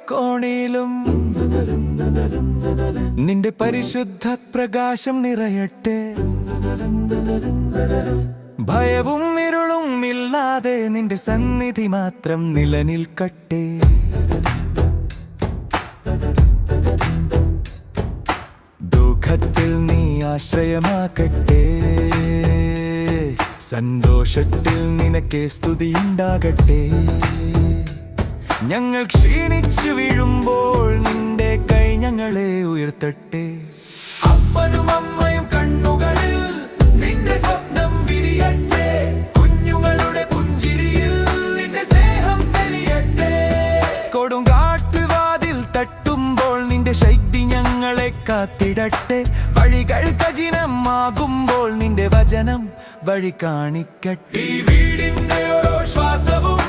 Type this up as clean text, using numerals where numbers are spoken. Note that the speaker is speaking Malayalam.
കോണിലും നിന്റെ പരിശുദ്ധ പ്രകാശം നിറയട്ടെ. ഭയവും ഇരുളും ഇല്ലാതെ നിന്റെ സന്നിധി മാത്രം നിലനിൽക്കട്ടെ. ദുഃഖത്തിൽ നീ ആശ്രയമാക്കട്ടെ, സന്തോഷത്തിൽ നിനക്ക് സ്തുതിയുണ്ടാകട്ടെ. ഞങ്ങൾ ക്ഷീണിച്ചു വീഴുമ്പോൾ നിന്റെ കൈ ഞങ്ങളെ ഉയർത്തട്ടെ. അപ്പനും അമ്മയും കണ്ണുകളിൽ നിന്റെ സ്വപ്നം വിരിയട്ടെ. കുഞ്ഞുങ്ങളുടെ പുഞ്ചിരിയിൽ നിന്റെ സ്നേഹം തെളിയട്ടെ. കൊടുങ്കാട്ടുവാതിൽ തട്ടുമ്പോൾ നിന്റെ ശക്തി ഞങ്ങളെ കാത്തിടട്ടെ. വഴികൾ കഠിനമാകുമ്പോൾ നിന്റെ വചനം വഴി കാണിക്കട്ടെ. ഈ വീടിന്റെ ഓരോ ശ്വാസവും